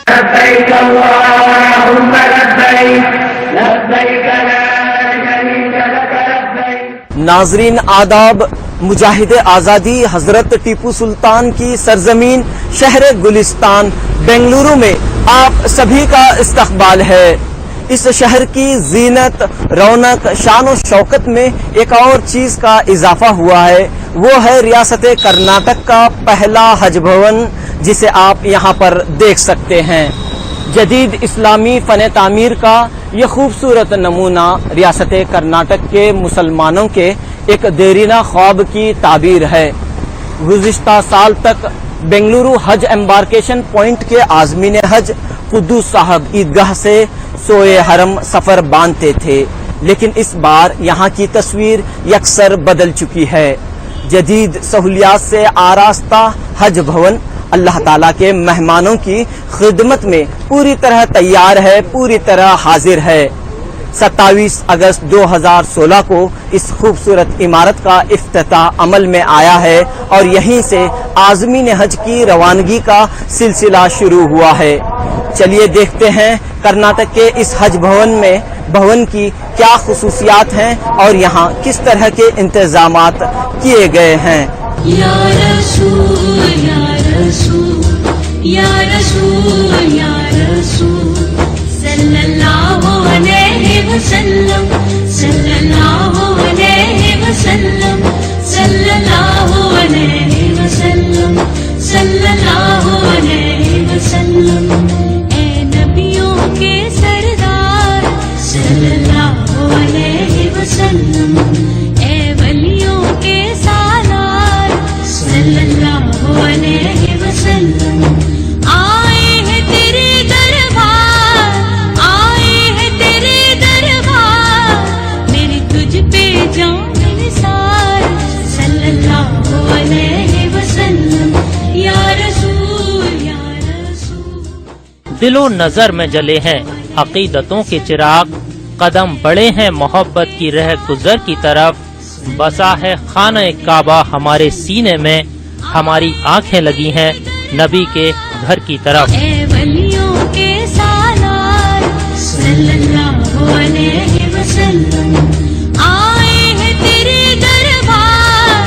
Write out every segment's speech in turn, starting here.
لبیک اللہم لبیک لبیک لا شریک لک لبیک۔ ناظرین آداب، مجاہد آزادی حضرت ٹیپو سلطان کی سرزمین شہر گلستان بنگلورو میں آپ سبھی کا استقبال ہے۔ اس شہر کی زینت، رونق، شان و شوکت میں ایک اور چیز کا اضافہ ہوا ہے، وہ ہے ریاست کرناٹک کا پہلا حج بھون، جسے آپ یہاں پر دیکھ سکتے ہیں۔ جدید اسلامی فن تعمیر کا یہ خوبصورت نمونہ ریاست کرناٹک کے مسلمانوں کے ایک دیرینہ خواب کی تعبیر ہے۔ گزشتہ سال تک بنگلورو حج امبارکیشن پوائنٹ کے عازمین حج قدوس صاحب عیدگاہ سے سوئے حرم سفر باندھتے تھے، لیکن اس بار یہاں کی تصویر یکسر بدل چکی ہے۔ جدید سہولیات سے آراستہ حج بھون اللہ تعالیٰ کے مہمانوں کی خدمت میں پوری طرح تیار ہے، پوری طرح حاضر ہے۔ 27 اگست 2016 کو اس خوبصورت عمارت کا افتتاح عمل میں آیا ہے اور یہیں سے عازمین حج کی روانگی کا سلسلہ شروع ہوا ہے۔ چلیے دیکھتے ہیں کرناٹک کے اس حج بھون کی کیا خصوصیات ہیں اور یہاں کس طرح کے انتظامات کیے گئے ہیں۔ یا رسول یا رسول یا رسول یا رسول صلی اللہ علیہ وسلم صلی اللہ علیہ وسلم صلی اللہ علیہ وسلم صلی اللہ علیہ وسلم۔ اے نبیوں کے سردار صلی اللہ علیہ وسلم، اے ولیوں کے سالار صلی اللہ علیہ وسلم، آئے ہیں تیرے دربار، آئے ہیں تیرے دربار، میری تجھ پہ جان نثار صلی اللہ علیہ وسلم، یا رسول یا رسول۔ دل و نظر میں جلے ہیں عقیدتوں کے چراغ، قدم بڑھے ہیں محبت کی رہ گزر کی طرف، بسا ہے خانہ کعبہ ہمارے سینے میں، ہماری آنکھیں لگی ہیں نبی کے گھر کی طرف۔ اے ولیوں کے سالار صلی اللہ علیہ وسلم، آئے ہیں تیرے دربار،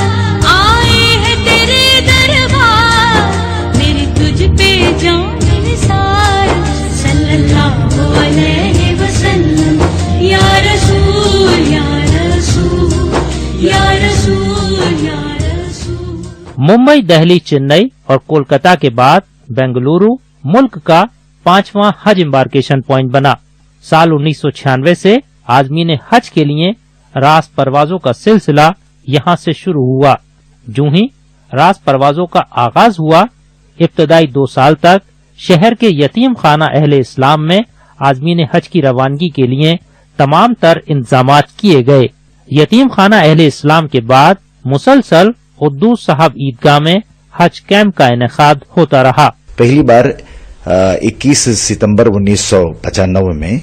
آئے ہیں تیرے دربار، میری تجھ پہ جان نثار صلی اللہ علیہ وسلم، یا رسول یا رسول یا رسول یا رسول۔ ممبئی، دہلی، چنئی اور کولکتہ کے بعد بنگلورو ملک کا 5واں حج امبارکیشن پوائنٹ بنا۔ سال 1996 سے عازمین حج کے لیے راست پروازوں کا سلسلہ یہاں سے شروع ہوا۔ جو ہی راست پروازوں کا آغاز ہوا، ابتدائی 2 سال تک شہر کے یتیم خانہ اہل اسلام میں عازمین حج کی روانگی کے لیے تمام تر انتظامات کیے گئے۔ یتیم خانہ اہل اسلام کے بعد مسلسل قدوس صاحب عیدگاہ میں حج کیمپ کا انعقاد ہوتا رہا۔ پہلی بار 21 ستمبر 1995 میں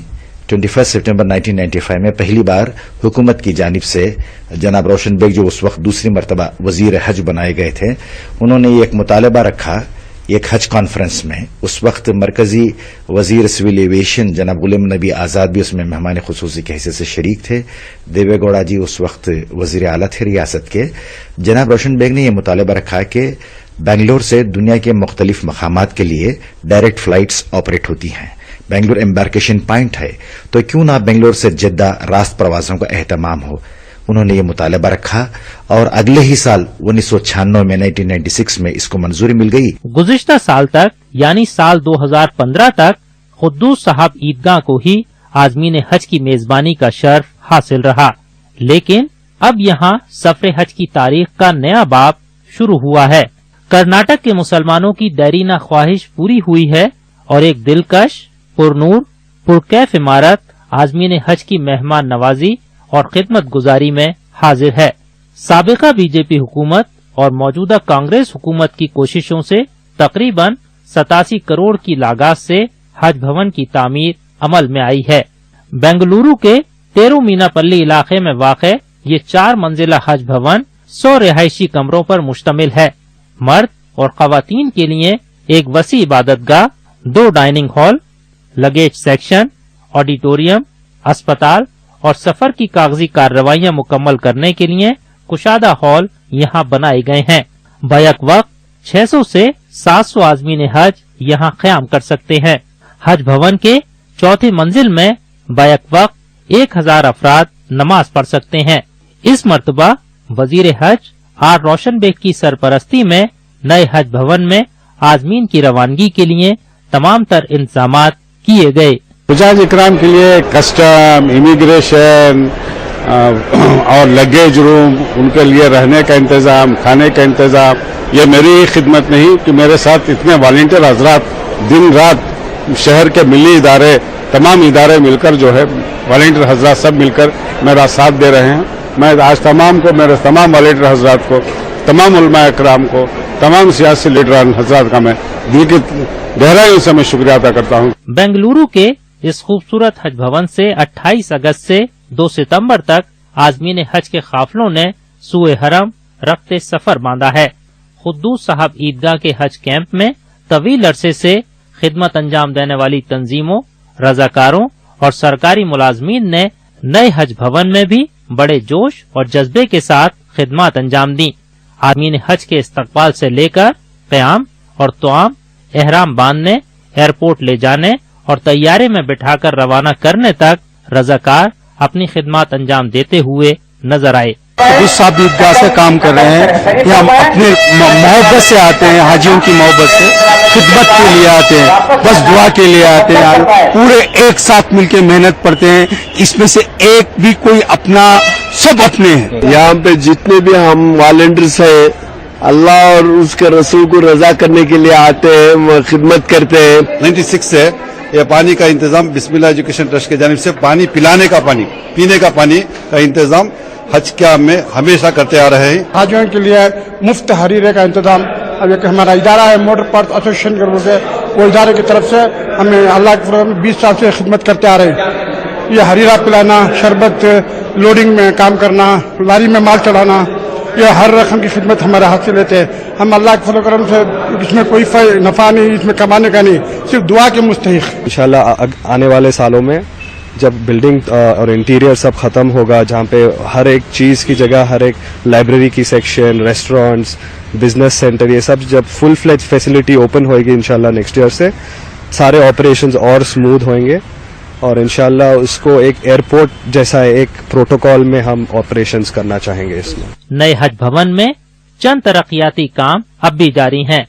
21 ستمبر 1995 میں پہلی بار حکومت کی جانب سے جناب روشن بیگ، جو اس وقت دوسری مرتبہ وزیر حج بنائے گئے تھے، انہوں نے ایک مطالبہ رکھا ایک حج کانفرنس میں۔ اس وقت مرکزی وزیر سول ایویشن جناب غلام نبی آزاد بھی اس میں مہمان خصوصی کی حیثیت سے شریک تھے۔ دیوے گوڑا جی اس وقت وزیر اعلیٰ تھے ریاست کے۔ جناب روشن بیگ نے یہ مطالبہ رکھا کہ بنگلور سے دنیا کے مختلف مقامات کے لیے ڈائریکٹ فلائٹس آپریٹ ہوتی ہیں، بنگلور امبارکیشن پوائنٹ ہے، تو کیوں نہ بنگلور سے جدہ راست پروازوں کا اہتمام ہو۔ انہوں نے یہ مطالبہ رکھا اور اگلے ہی سال 1996 میں 1996 میں اس کو منظوری مل گئی۔ گزشتہ سال تک یعنی سال 2015 تک قدوس صاحب عیدگاہ کو ہی عازمین حج کی میزبانی کا شرف حاصل رہا، لیکن اب یہاں سفر حج کی تاریخ کا نیا باب شروع ہوا ہے۔ کرناٹک کے مسلمانوں کی دیرینہ خواہش پوری ہوئی ہے اور ایک دلکش، پرنور، پرکیف عمارت عازمین حج کی مہمان نوازی اور خدمت گزاری میں حاضر ہے۔ سابقہ بی جے پی حکومت اور موجودہ کانگریس حکومت کی کوششوں سے تقریباً 87 کروڑ کی لاگت سے حج بھون کی تعمیر عمل میں آئی ہے۔ بنگلورو کے تیرو مینا پلی علاقے میں واقع یہ 4 منزلہ حج بھون 100 رہائشی کمروں پر مشتمل ہے۔ مرد اور خواتین کے لیے ایک وسیع عبادت گاہ، 2 dining hall, luggage section, auditorium, अस्पताल और सफर की कागजी कार्रवाइयां मुकम्मल करने के लिए कुशादा हॉल यहाँ बनाए गए हैं। बैक वक्त 600 से 700 आज़मीन हज यहाँ क़याम कर सकते हैं। हज भवन के चौथी मंजिल में बैक वक्त 1000 अफराद नमाज पढ़ सकते हैं। इस मर्तबा वजीर हज आर रोशन बेग की सरपरस्ती में नए हज भवन में आज़मीन की रवानगी के लिए तमाम तर इंतजामात किए गए। हुजाज इकराम के लिए कस्टम, इमिग्रेशन और लगेज रूम, उनके लिए रहने का इंतजाम, खाने का इंतजाम, ये मेरी ही खिदमत नहीं कि मेरे साथ इतने वॉलंटियर हजरात दिन रात शहर के मिली इदारे, तमाम इदारे मिलकर जो है वॉलंटियर हजरात सब मिलकर मेरा साथ दे रहे हैं। मैं आज तमाम को, मेरे तमाम वॉलंटियर हजरात को, तमाम उलमा इकराम को, तमाम सियासी लीडरान हजरात का मैं दिल की गहराइयों से मैं शुक्रिया अदा करता हूँ। बेंगलुरु के इस खूबसूरत हज भवन से 28 अगस्त से 2 सितंबर तक आज़मीन हज के काफिलों ने सूए हरम रखते सफर बांधा है। खुद्दूस साहब ईदगाह के हज कैंप में तवील अरसे से खिदमत अंजाम देने वाली तंजीमों, रजाकारों और सरकारी मुलाजमीन ने नए हज भवन में भी बड़े जोश और जज्बे के साथ खिदमत अंजाम दी। आज़मीन हज के इस्तकबाल से लेकर क़याम और तोआम, एहराम बांधने, एयरपोर्ट ले जाने और तैयारे में बिठाकर रवाना करने तक रजाकार अपनी खिदमत अंजाम देते हुए नजर आए। खुद्दूस साहब ईदगाह से काम कर रहे हैं, ये हम अपने मोहब्बत से आते हैं, हाजियों की मोहब्बत से खिदमत के लिए आते हैं, बस दुआ के लिए आते हैं। पूरे एक साथ मिलकर मेहनत करते हैं, इसमें से एक भी कोई अपना, सब अपने हैं। यहाँ पे जितने भी हम वॉलंटियर्स हैं, अल्लाह और उसके रसूल को रजा करने के लिए आते हैं, खिदमत करते हैं। 96 से ये पानी का इंतजाम बिस्मिल्लाह एजुकेशन ट्रस्ट की जानिब से पानी पिलाने का पानी, पीने का पानी का इंतजाम हज क्या में हमेशा करते आ रहे हैं। हाजियों के लिए मुफ्त हरीरे का इंतजाम अब एक हमारा इदारा है, मोटर पार्क एसोसिएशन के, वो इदारे की तरफ से हमें अल्लाह के 20 साल से खिदमत करते आ रहे हैं। ये हरीरा पिलाना, शरबत, लोडिंग में काम करना, लारी में माल चढ़ाना, ये हर रकम की खिदमत हमारे हाथ से लेते हैं। हम अल्लाह के फजल करम से इसमें कोई नफा नहीं, इसमें कमाने का नहीं, सिर्फ दुआ के मुस्तहिक। इंशाल्लाह आने वाले सालों में जब बिल्डिंग और इंटीरियर सब खत्म होगा, जहाँ पे हर एक चीज की जगह, हर एक लाइब्रेरी की सेक्शन, रेस्टोरेंट्स, बिजनेस सेंटर, ये सब जब फुल फ्लेज फैसिलिटी ओपन होएगी इंशाल्लाह नेक्स्ट ईयर से, सारे ऑपरेशंस और स्मूथ होंगे और इंशाल्लाह उसको एक एयरपोर्ट जैसा एक प्रोटोकॉल में हम ऑपरेशंस करना चाहेंगे। इसमें नए हज भवन में चंद तरक्याती काम अब भी जारी हैं।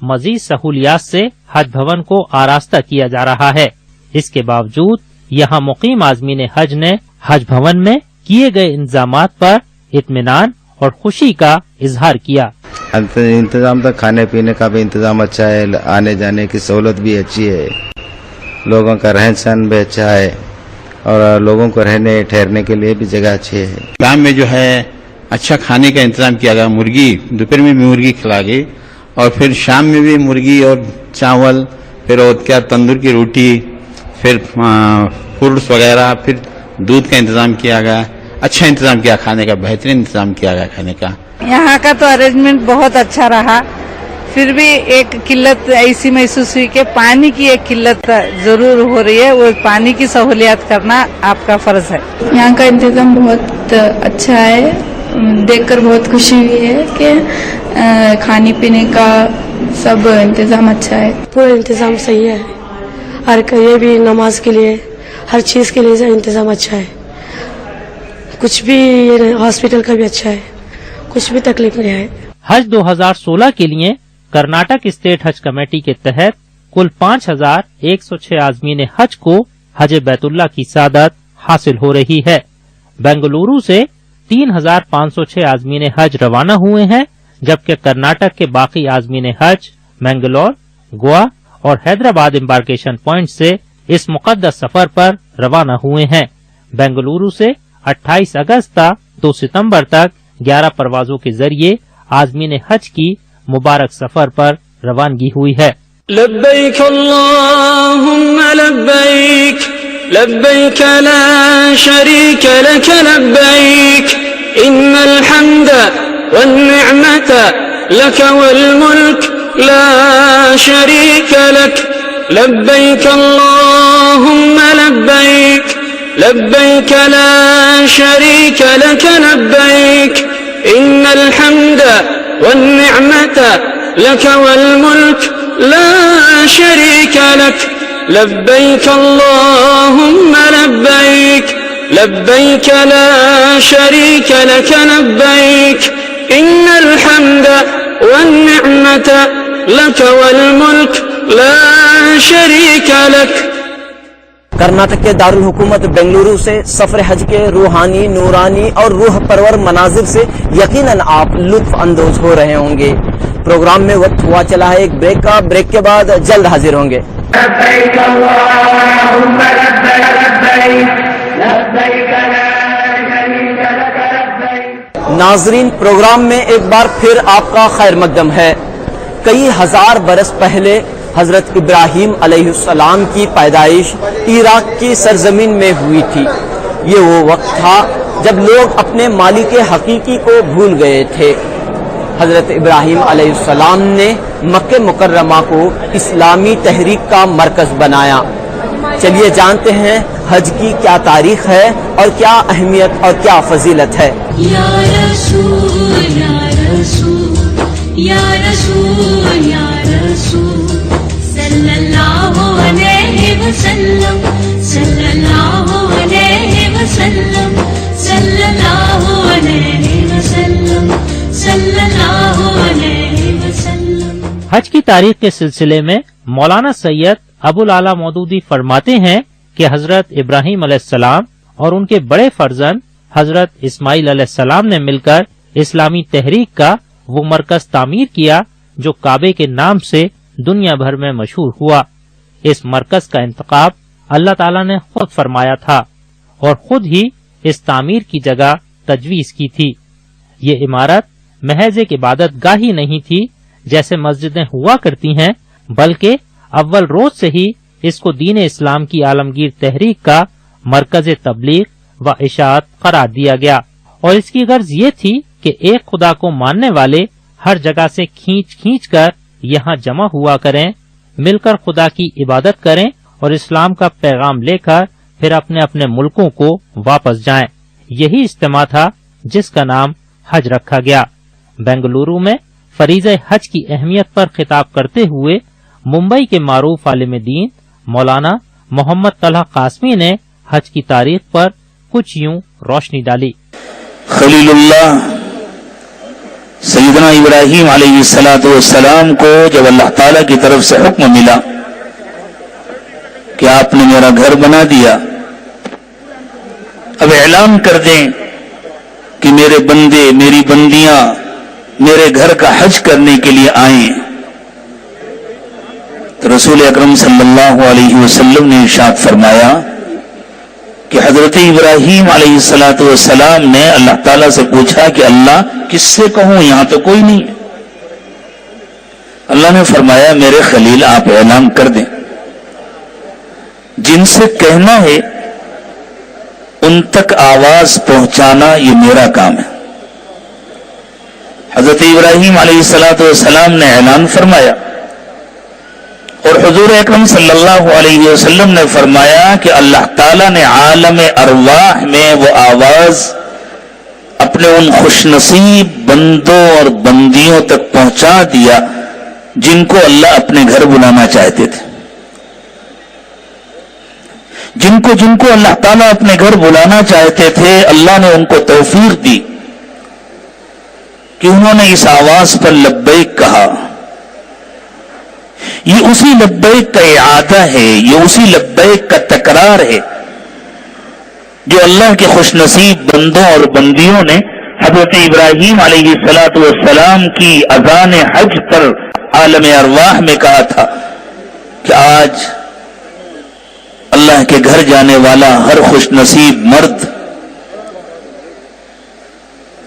मजीद सहूलियात से हज भवन को आरास्ता किया जा रहा है। इसके बावजूद यहाँ मुकीम आज़मीन हज ने हज भवन में किए गए इंतजामात पर इत्मीनान और खुशी का इजहार किया। इंतजाम तो खाने पीने का भी इंतजाम अच्छा है, आने जाने की सहूलत भी अच्छी है, लोगों का रहन सहन भी अच्छा है और लोगों को रहने ठहरने के लिए भी जगह अच्छी है। गांव में जो है अच्छा खाने का इंतजाम किया गया, मुर्गी दोपहर में भी मुर्गी खिला गई और फिर शाम में भी मुर्गी और चावल, फिर और क्या तंदूर की रोटी, फिर फ्रूट्स वगैरह, फिर दूध का इंतजाम किया गया। अच्छा इंतजाम किया खाने का, बेहतरीन इंतजाम किया गया खाने का। यहाँ का तो अरेंजमेंट बहुत अच्छा रहा, फिर भी एक किल्लत ऐसी महसूस हुई कि पानी की एक किल्लत जरूर हो रही है, वो पानी की सहूलियत करना आपका फर्ज है। यहाँ का इंतजाम बहुत अच्छा है, देखकर बहुत खुशी हुई है कि खाने पीने का सब इंतजाम अच्छा है। पूरा इंतजाम सही है, हर ये भी नमाज के लिए, हर चीज के लिए इंतजाम अच्छा है, कुछ भी हॉस्पिटल का भी अच्छा है, कुछ भी तकलीफ नहीं है। हज 2016 के लिए कर्नाटक स्टेट हज कमेटी के तहत कुल 5106 आज़मीन हज को हज बैतुल्लाह की सादत हासिल हो रही है। बेंगलुरु से 3506 आज़मीन हज रवाना हुए हैं, जबकि कर्नाटक के बाकी आज़मीन हज मैंगलोर, गोवा और हैदराबाद एम्बार्केशन पॉइंट से इस मुकद्दस सफर पर रवाना हुए हैं। बेंगलुरु से 28 अगस्त से 2 सितंबर तक 11 परवाजों के जरिए आज़मीन हज की मुबारक सफर पर रवानगी हुई है। लब्बैक अल्लाहुम्मा लब्बैक, लब्बैक ला शरीक लक लब्बैक, इन्नल हम्द वन निअमत लक वल मुल्क ला शरीक लक, لبيك اللهم لبيك لبيك لا شريك لك لبيك إن الحمد والنعمة لك والملك لا شريك لك لبيك اللهم لبيك لبيك لا شريك لك لبيك إن الحمد والنعمة لك والملك لا شريك لك. کرناٹک کے دارالحکومت بنگلورو سے سفر حج کے روحانی، نورانی اور روح پرور مناظر سے یقیناً آپ لطف اندوز ہو رہے ہوں گے. پروگرام میں وقت ہوا چلا ہے ایک بریک کا. بریک کے بعد جلد حاضر ہوں گے. لبيك اللهم لبيك لبيك لبيك لا شريك لك لبيك. ناظرین، پروگرام میں ایک بار پھر آپ کا خیر مقدم ہے. کئی ہزار برس پہلے حضرت ابراہیم علیہ السلام کی پیدائش عراق کی سرزمین میں ہوئی تھی. یہ وہ وقت تھا جب لوگ اپنے مالک حقیقی کو بھول گئے تھے. حضرت ابراہیم علیہ السلام نے مکہ مکرمہ کو اسلامی تحریک کا مرکز بنایا. چلیے جانتے ہیں حج کی کیا تاریخ ہے اور کیا اہمیت اور کیا فضیلت ہے. یا رسول یا رسول یا رسول یا رسول صلی اللہ علیہ وسلم صلی اللہ علیہ وسلم صلی اللہ علیہ وسلم صلی اللہ علیہ وسلم. حج کی تاریخ کے سلسلے میں مولانا سید ابو العلا مودودی فرماتے ہیں کہ حضرت ابراہیم علیہ السلام اور ان کے بڑے فرزند حضرت اسماعیل علیہ السلام نے مل کر اسلامی تحریک کا وہ مرکز تعمیر کیا جو کعبے کے نام سے دنیا بھر میں مشہور ہوا. اس مرکز کا انتخاب اللہ تعالیٰ نے خود فرمایا تھا اور خود ہی اس تعمیر کی جگہ تجویز کی تھی. یہ عمارت محض ایک عبادت گاہ ہی نہیں تھی جیسے مسجدیں ہوا کرتی ہیں، بلکہ اول روز سے ہی اس کو دین اسلام کی عالمگیر تحریک کا مرکز تبلیغ و اشاعت قرار دیا گیا. اور اس کی غرض یہ تھی کہ ایک خدا کو ماننے والے ہر جگہ سے کھینچ کھینچ کر یہاں جمع ہوا کریں، مل کر خدا کی عبادت کریں اور اسلام کا پیغام لے کر پھر اپنے اپنے ملکوں کو واپس جائیں. یہی اجتماع تھا جس کا نام حج رکھا گیا. بنگلورو میں فریضہ حج کی اہمیت پر خطاب کرتے ہوئے ممبئی کے معروف عالم دین مولانا محمد طلحہ قاسمی نے حج کی تاریخ پر کچھ یوں روشنی ڈالی. خلیل اللہ سیدنا ابراہیم علیہ السلام کو جب اللہ تعالی کی طرف سے حکم ملا کہ آپ نے میرا گھر بنا دیا، اب اعلان کر دیں کہ میرے بندے میری بندیاں میرے گھر کا حج کرنے کے لیے آئیں، تو رسول اکرم صلی اللہ علیہ وسلم نے ارشاد فرمایا کہ حضرت ابراہیم علیہ السلام نے اللہ تعالیٰ سے پوچھا کہ اللہ کس سے کہوں، یہاں تو کوئی نہیں. اللہ نے فرمایا میرے خلیل آپ اعلان کر دیں، جن سے کہنا ہے ان تک آواز پہنچانا یہ میرا کام ہے. حضرت ابراہیم علیہ السلام نے اعلان فرمایا اور حضور اکرم صلی اللہ علیہ وسلم نے فرمایا کہ اللہ تعالیٰ نے عالم ارواح میں وہ آواز اپنے ان خوش نصیب بندوں اور بندیوں تک پہنچا دیا جن کو اللہ اپنے گھر بلانا چاہتے تھے. جن کو اللہ تعالیٰ اپنے گھر بلانا چاہتے تھے اللہ نے ان کو توفیق دی کہ انہوں نے اس آواز پر لبیک کہا. یہ اسی لبیک کا اعادہ ہے، یہ اسی لبیک کا تکرار ہے جو اللہ کے خوش نصیب بندوں اور بندیوں نے حضرت ابراہیم علیہ السلام کی اذان حج پر عالم ارواح میں کہا تھا کہ آج اللہ کے گھر جانے والا ہر خوش نصیب مرد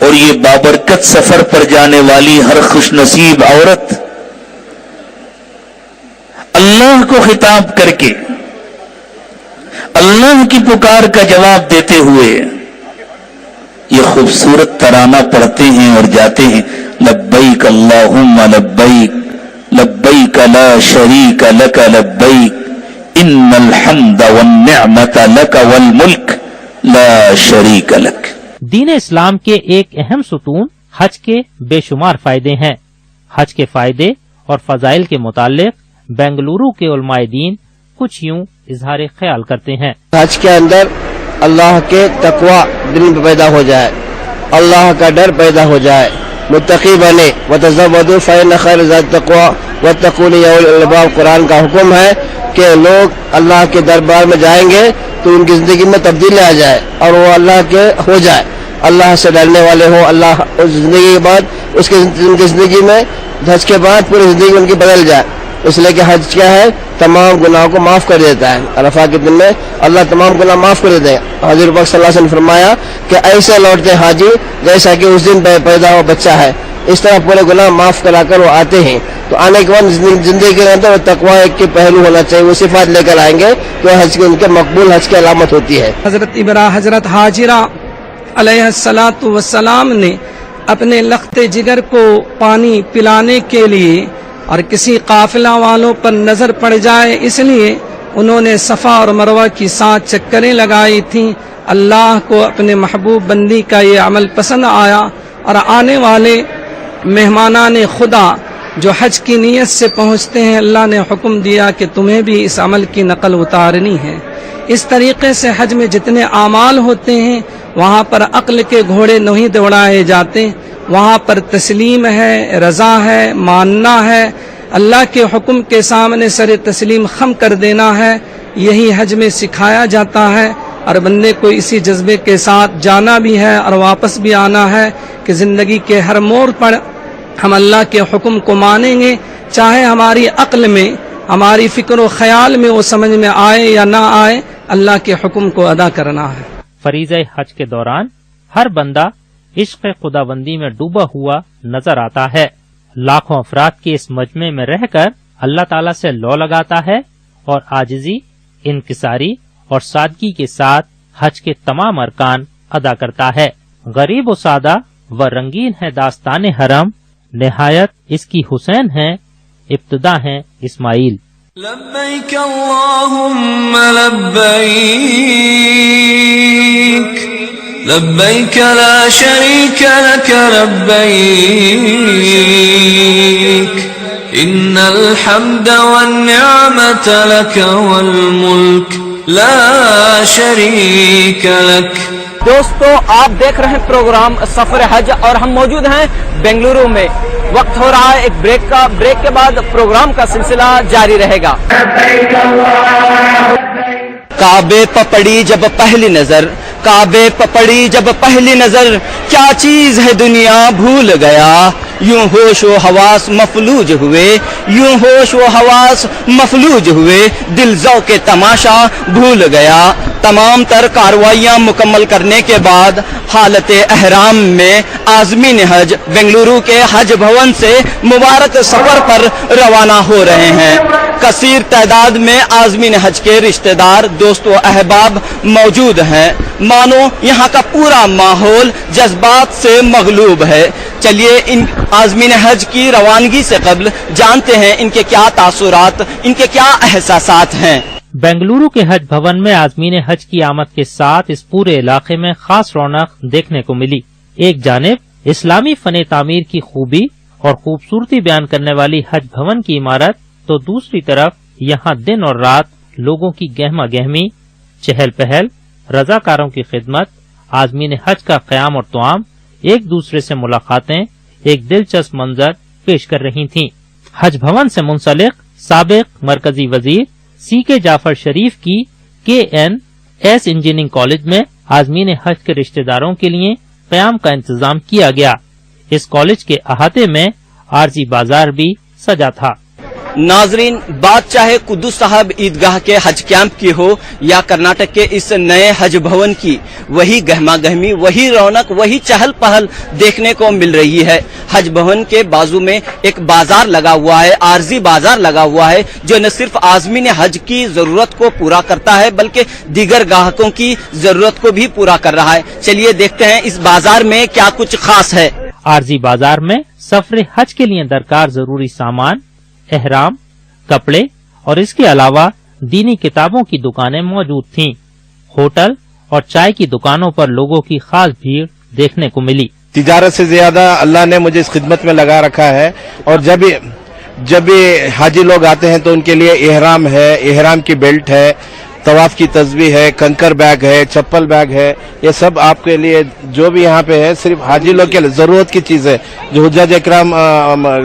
اور یہ بابرکت سفر پر جانے والی ہر خوش نصیب عورت اللہ کو خطاب کر کے اللہ کی پکار کا جواب دیتے ہوئے یہ خوبصورت ترانہ پڑھتے ہیں اور جاتے ہیں. لبیک اللہم لبیک लब्बैक ला शरीक लक लब्बैक इन्नल हम्द वन्निअमत लक वल मुल्क ला शरीक लक। दीन इस्लाम के एक अहम सुतून हज के बेशुमार फायदे हैं। हज के फायदे और फजाइल के मुतालिक बेंगलुरु के उलमाए दीन कुछ यूं इजहार ख्याल करते हैं। हज के अंदर अल्लाह के तकवा दिल में पैदा हो जाए, अल्लाह का डर पैदा हो जाए, मुत्तकी बने। वतज़व्वदू फ़इन्न खैर ज़ाद तक़वा वत्तक़ून या उलिल अलबाब। कुरान का हुक्म है कि लोग अल्लाह के दरबार में जाएंगे तो उनकी जिंदगी में तब्दीली आ जाए और वो अल्लाह के हो जाए, अल्लाह से डरने वाले हो। अल्लाह उस जिंदगी के बाद उनकी जिंदगी में हज के बाद पूरी जिंदगी उनकी बदल जाए। इसलिए कि हज क्या है, तमाम गुनाहों को माफ कर देता है। अरफा के दिन में अल्लाह तमाम गुनाह माफ कर देते हैं। हज़रत पाक सल्लल्लाहु अलैहि वसल्लम ने फरमाया कि ऐसे लौटते हाजी जैसा कि उस दिन पैदा हुआ बच्चा है, इस तरह पूरे गुनाह माफ करा कर वो आते हैं। तो आने के बाद जिंदगी के अंदर वो तकवा एक के पहलू होना चाहिए, वो सिफात लेकर आएंगे तो हज के उनके मकबूल हज की अलामत होती है। हजरत हाजिरा अलैहिस्सलातु वस्सलाम ने अपने लख्ते जिगर को पानी पिलाने के लिए और किसी काफिला वालों पर नजर पड़ जाए इसलिए उन्होंने सफ़ा और मरवा की 7 चक्करें लगाई थीं। अल्लाह को अपने महबूब बंदी का ये अमल पसंद आया और आने वाले मेहमानान खुदा जो हज की नीयत से पहुँचते हैं, अल्लाह ने हुक्म दिया कि तुम्हें भी इस अमल की नकल उतारनी है। इस तरीके से हज में जितने आमाल होते हैं वहाँ पर अक्ल के घोड़े नहीं दौड़ाए जाते, वहाँ पर तस्लीम है, रज़ा है, मानना है, अल्लाह के हुक्म के सामने सर तस्लीम खम कर देना है। यही हज में सिखाया जाता है और बंदे को इसी जज्बे के साथ जाना भी है और वापस भी आना है कि ज़िंदगी के हर मोड़ पर हम अल्लाह के हुक्म को मानेंगे, चाहे हमारी अक्ल में, हमारी फिक्र व ख्याल में वो समझ में आए या ना आए, अल्लाह के हुक्म को अदा करना है। फरीज़े हज के दौरान हर बंदा इश्क़ खुदाबंदी में डूबा हुआ नजर आता है। लाखों अफराद के इस मजमे में रहकर अल्लाह ताला से लौ लगाता है और आजिज़ी, इनकिसारी और सादगी के साथ हज के तमाम अरकान अदा करता है। गरीब व सादा व रंगीन है दास्तान हरम, निहायत इसकी हुसैन है, इब्तिदा है इस्माइल। लब्बैक अल्लाहुम्मा लब्बैक लब्बैक ला शरीक लक लब्बैक इन्नल हम्द वन्निअमत लक वल मुल्क ला शरीक लक। दोस्तों, आप देख रहे हैं प्रोग्राम सफर हज और हम मौजूद हैं बेंगलुरु में। वक्त हो रहा है एक ब्रेक का। ब्रेक के बाद प्रोग्राम का सिलसिला जारी रहेगा। काबे पपड़ी जब पहली नजर, काबे पपड़ी जब पहली नजर, क्या चीज है दुनिया भूल गया। यूं होश व हवास मफलूज हुए, यूं होश व हवास मफलूज हुए, दिल ज़ौक़े तमाशा भूल गया। तमाम तर कार्रवाइयाँ मुकम्मल करने के बाद हालत एहराम में आज़मीन हज बेंगलुरु के हज भवन से मुबारक सफर पर रवाना हो रहे हैं। कसीर तादाद में आज़मीन हज के रिश्तेदार, दोस्त व अहबाब मौजूद हैं। मानो यहाँ का पूरा माहौल जज्बात से मगलूब है। चलिए इन आज़मीन हज की रवानगी से कबल जानते हैं इनके क्या तासुरात, इनके क्या एहसासात हैं। बेंगलुरु के हज भवन में आज़मीन हज की आमद के साथ इस पूरे इलाके में खास रौनक देखने को मिली। एक जानिब इस्लामी फने तामीर की खूबी और खूबसूरती बयान करने वाली हज भवन की इमारत, तो दूसरी तरफ यहाँ दिन और रात लोगों की गहमा गहमी, चहल पहल, रजाकारों की खिदमत, आज़मीन हज का क़याम और तुआम, एक दूसरे से मुलाकातें एक दिलचस्प मंजर पेश कर रही थीं। हज भवन से मुंसलिक साबिक मरकजी वजीर CK जाफर शरीफ की KNS इंजीनियरिंग कॉलेज में आज़मीन हज के रिश्तेदारों के लिए क़याम का इंतजाम किया गया। इस कॉलेज के अहाते में आरजी बाजार भी सजा था। नाजरीन, बात चाहे कुद्दूस साहब ईदगाह के हज कैंप की हो या कर्नाटक के इस नए हज भवन की, वही गहमा गहमी, वही रौनक, वही चहल पहल देखने को मिल रही है। हज भवन के बाजू में एक बाजार लगा हुआ है, आरजी बाजार लगा हुआ है, जो न सिर्फ आज़मीन हज की जरूरत को पूरा करता है बल्कि दीगर ग्राहकों की जरूरत को भी पूरा कर रहा है। चलिए देखते हैं इस बाजार में क्या कुछ खास है। आरजी बाजार में सफर हज के लिए दरकार जरूरी सामान, एहराम, कपड़े और इसके अलावा दीनी किताबों की दुकानें मौजूद थीं। होटल और चाय की दुकानों पर लोगों की खास भीड़ देखने को मिली। तिजारत से ज्यादा अल्लाह ने मुझे इस खिदमत में लगा रखा है, और जब भी हाजी लोग आते हैं तो उनके लिए एहराम है, एहराम की बेल्ट है, तवाफ की तस्बीह है, कंकर बैग है, चप्पल बैग है, ये सब आपके लिए जो भी यहाँ पे है सिर्फ हाजी लोग के लिए जरूरत की चीज है। जो हुज्जाज इकराम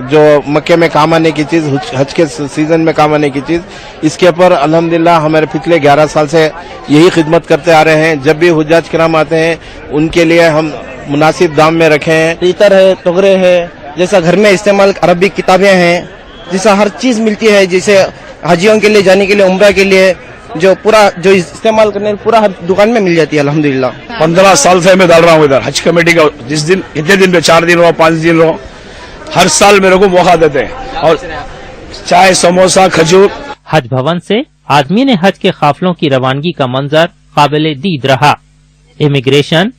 जो मक्के में काम आने की चीज, हज के सीजन में काम आने की चीज, इसके ऊपर अल्हम्दुलिल्लाह हमारे पिछले 11 साल से यही खिदमत करते आ रहे हैं। जब भी हुज्जाज इकराम आते हैं उनके लिए हम मुनासिब दाम में रखे हैं। इतर है, टुकरे है, जैसा घर में इस्तेमाल अरबी किताबें हैं, जैसा हर चीज मिलती है, जैसे हाजियों के लिए जाने के लिए, उम्रा के लिए जो इस्तेमाल करने पूरा हर दुकान में मिल जाती है अल्हम्दुलिल्लाह। 15 साल से मैं डाल रहा हूँ इधर हज कमेटी का। जिस दिन इतने दिन में 4 दिन रहो, 5 दिन रहो, हर साल मेरे को मौका देते हैं, और चाय, समोसा, खजूर। हज भवन से आज़मीन हज के काफिलों की रवानगी का मंजर काबिल दीद रहा। इमिग्रेशन,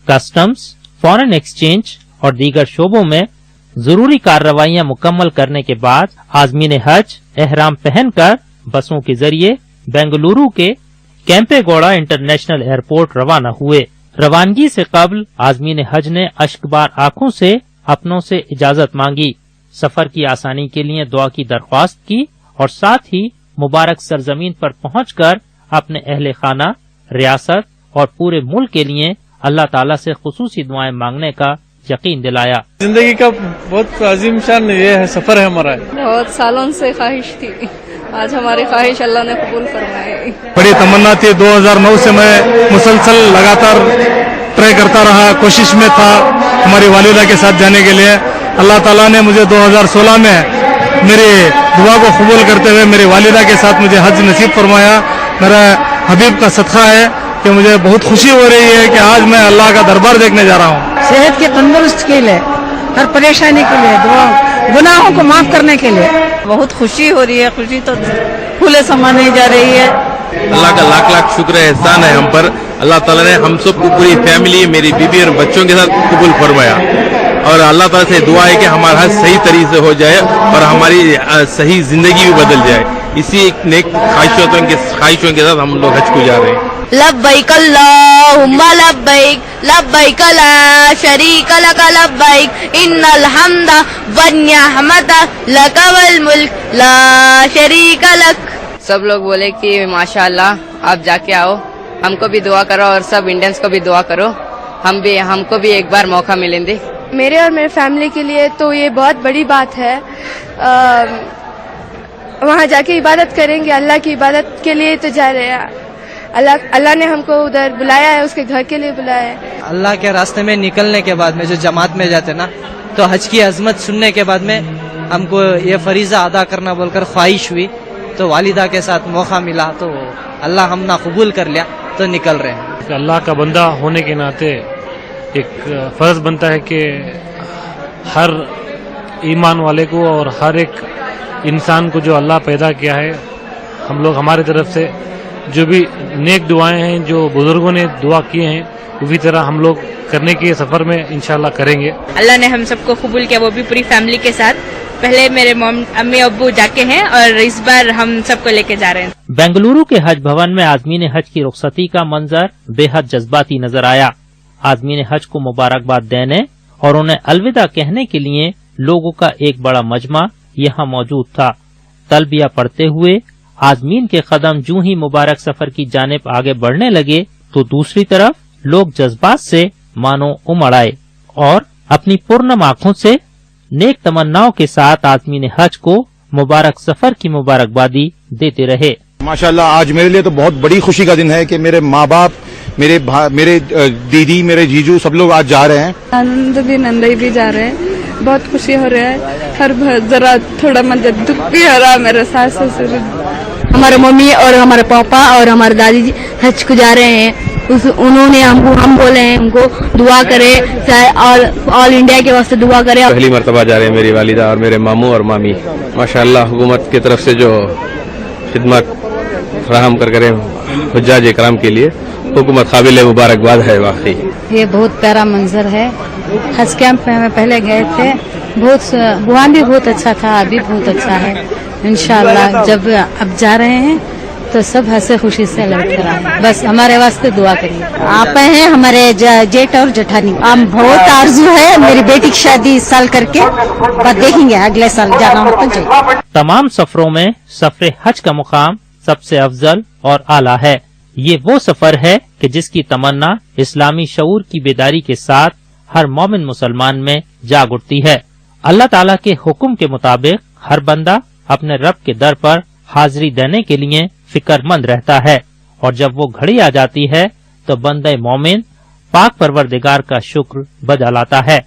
कस्टम्स, फॉरेन एक्सचेंज और दीगर शोबों में जरूरी कार्रवाइयां मुकम्मल करने के बाद आज़मीन हज एहराम पहनकर बसों के जरिए बेंगलुरु के कैंपेगौड़ा इंटरनेशनल एयरपोर्ट रवाना हुए। रवानगी से कबल आज़मीन हज ने अश्कबार आंखों से अपनों से इजाजत मांगी, सफर की आसानी के लिए दुआ की दरख्वास्त की और साथ ही मुबारक सरजमीन पर पहुंचकर अपने अहले खाना, रियासत और पूरे मुल्क के लिए अल्लाह ताला से खुसूसी दुआएं मांगने का यकीन दिलाया। जिंदगी का बहुत अजीम शान ये है, सफर है हमारा। बहुत सालों से ख्वाहिश थी, आज हमारी ख्वाहिश अल्लाह ने कबूल फरमाई। बड़ी तमन्ना थी, 2009 से मैं मुसलसल लगातार ट्राई करता रहा, कोशिश में था हमारी वालिदा के साथ जाने के लिए। अल्लाह ताला ने मुझे 2016 में मेरी दुआ को कबूल करते हुए मेरी वालिदा के साथ मुझे हज नसीब फरमाया। मेरा हबीब का सदका है कि मुझे बहुत खुशी हो रही है कि आज मैं अल्लाह का दरबार देखने जा रहा हूँ। सेहत के तंदुरुस्त के लिए, हर परेशानी के लिए, दुआ गुनाहों को माफ करने के लिए बहुत खुशी हो रही है। खुशी तो फूले समाने जा रही है। अल्लाह का लाख लाख शुक्र है, एहसान है हम पर। अल्लाह ताला ने हम सबको, पूरी फैमिली, मेरी बीवी और बच्चों के साथ कबूल फरमाया, और अल्लाह ताला से दुआ है कि हमारा हज सही तरीके से हो जाए और हमारी सही जिंदगी भी बदल जाए। इसी एक नेक ख्वाहिशों के साथ हम लोग हज को जा रहे हैं। लब्बैक अल्लाहुम्मा लब्बैक, लब्बैक ला शरीक लक लब्बैक, इन्नल हम्दा वन निअमता लक वल मुल्क ला शरीक लक। सब लोग बोले कि माशाअल्लाह आप जाके आओ, हमको भी दुआ करो और सब इंडियंस को भी दुआ करो, हमको भी एक बार मौका मिलेंगे। मेरे और मेरे फैमिली के लिए तो ये बहुत बड़ी बात है। वहाँ जाके इबादत करेंगे, अल्लाह की इबादत के लिए तो जा रहे हैं। अल्लाह ने हमको उधर बुलाया है, उसके घर के लिए बुलाया है। अल्लाह के रास्ते में निकलने के बाद में जो जमात में जाते ना, तो हज की अजमत सुनने के बाद में हमको ये फरीजा अदा करना बोलकर ख्वाहिश हुई, तो वालिदा के साथ मौका मिला, तो अल्लाह हमना कबूल कर लिया, तो निकल रहे हैं। अल्लाह का बंदा होने के नाते एक फर्ज बनता है कि हर ईमान वाले को और हर एक इंसान को जो अल्लाह पैदा किया है, हम लोग हमारी तरफ से जो भी नेक दुआएं हैं, जो बुजुर्गों ने दुआ किए हैं, उसी तरह हम लोग करने के सफर में इंशाल्लाह करेंगे। अल्लाह ने हम सबको कबूल किया, वो भी पूरी फैमिली के साथ। पहले मेरे अम्मी अब्बू जाके हैं और इस बार हम सबको लेके जा रहे हैं। बेंगलुरु के हज भवन में आज़मीन हज की रुखसती का मंजर बेहद जज्बाती नजर आया। आज़मीन हज को मुबारकबाद देने और उन्हें अलविदा कहने के लिए लोगों का एक बड़ा मजमा यहाँ मौजूद था। तलबिया पढ़ते हुए आज़मीन के कदम जूं ही मुबारक सफर की जानिब आगे बढ़ने लगे, तो दूसरी तरफ लोग जज्बात से मानो उमड़ आए और अपनी पूर्णम आंखों से नेक तमन्नाओं के साथ आज़मीन हज को मुबारक सफर की मुबारकबादी देते रहे। माशाल्लाह आज मेरे लिए तो बहुत बड़ी खुशी का दिन है कि मेरे माँ बाप, मेरे दीदी, मेरे जीजू सब लोग आज जा रहे हैं। आनंद भी नंदई भी जा रहे हैं, बहुत खुशी हो रहा है। हर जरा थोड़ा मुझे दुख भी हो रहा है। मेरे सास ससुर, हमारे मम्मी और हमारे पापा और हमारे दादी जी हज को जा रहे हैं। उन्होंने हम बोले हैं हमको दुआ करे, और ऑल इंडिया के वास्ते दुआ करे। पहली मर्तबा जा रहे हैं मेरी वालिदा और मेरे मामू और मामी। माशाअल्लाह हुकूमत की तरफ से जो खिदमत फराहम कर रहे हैं हुज्जाज इकराम के लिए, हुकूमत काबिल मुबारकबाद है। वाकई ये बहुत प्यारा मंजर है। हज कैंप में पहले गए थे, वहाँ भी बहुत अच्छा था, अभी बहुत अच्छा है। इंशाअल्लाह जब अब जा रहे हैं तो सब हंसे खुशी से लौट कर आए। बस हमारे वास्ते दुआ करिए। आप हैं हमारे जेठ और जेठानी, हम बहुत आरजू है मेरी बेटी की शादी इस साल करके, पर देखेंगे अगले साल जाना हो तो जाएंगे। तमाम सफरों में सफर हज का मुकाम सबसे अफजल और आला है। ये वो सफर है कि जिसकी तमन्ना इस्लामी शऊर की बेदारी के साथ हर मोमिन मुसलमान में जाग उठती है। अल्लाह ताला के हुक्म के मुताबिक हर बंदा अपने रब के दर पर हाजिरी देने के लिए फिक्रमंद रहता है, और जब वो घड़ी आ जाती है तो बंदे मोमिन पाक परवरदिगार का शुक्र बजा लाता है,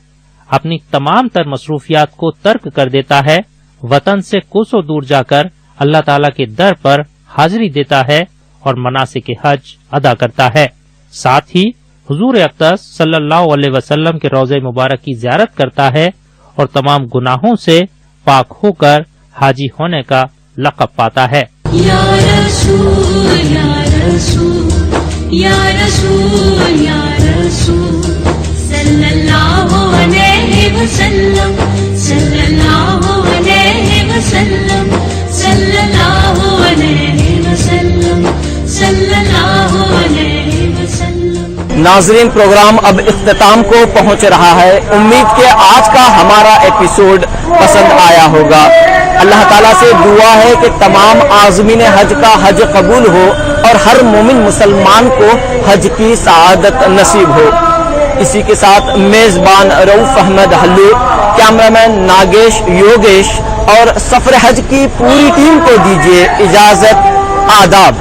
अपनी तमाम तर मसरूफियात को तर्क कर देता है, वतन से कोसों दूर जाकर अल्लाह ताला के दर पर हाजिरी देता है और मनासिक हज अदा करता है। साथ ही हुजूर अक़दस सल्लल्लाहु अलैहि वसल्लम के रोज़े मुबारक की ज़ियारत करता है और तमाम गुनाहों से पाक होकर हाजी होने का लक़ब पाता है। या रसूल या रसूल या रसूल या रसूल सल्लल्लाहु अलैहि वसल्लम सल्लल्लाहु अलैहि वसल्लम सल्लल्लाहु अलैहि वसल्लम सल्लल्लाहु अलैहि वसल्लम। नाज़रीन, प्रोग्राम अब इख्तिताम को पहुंच रहा है। उम्मीद के आज का हमारा एपिसोड पसंद आया होगा। अल्लाह ताला से दुआ है कि तमाम आज़मीन हज का हज कबूल हो और हर मोमिन मुसलमान को हज की सआदत नसीब हो। इसी के साथ मेज़बान रऊफ अहमद हल्लू, कैमरामैन नागेश योगेश और सफर हज की पूरी टीम को दीजिए इजाजत। आदाब।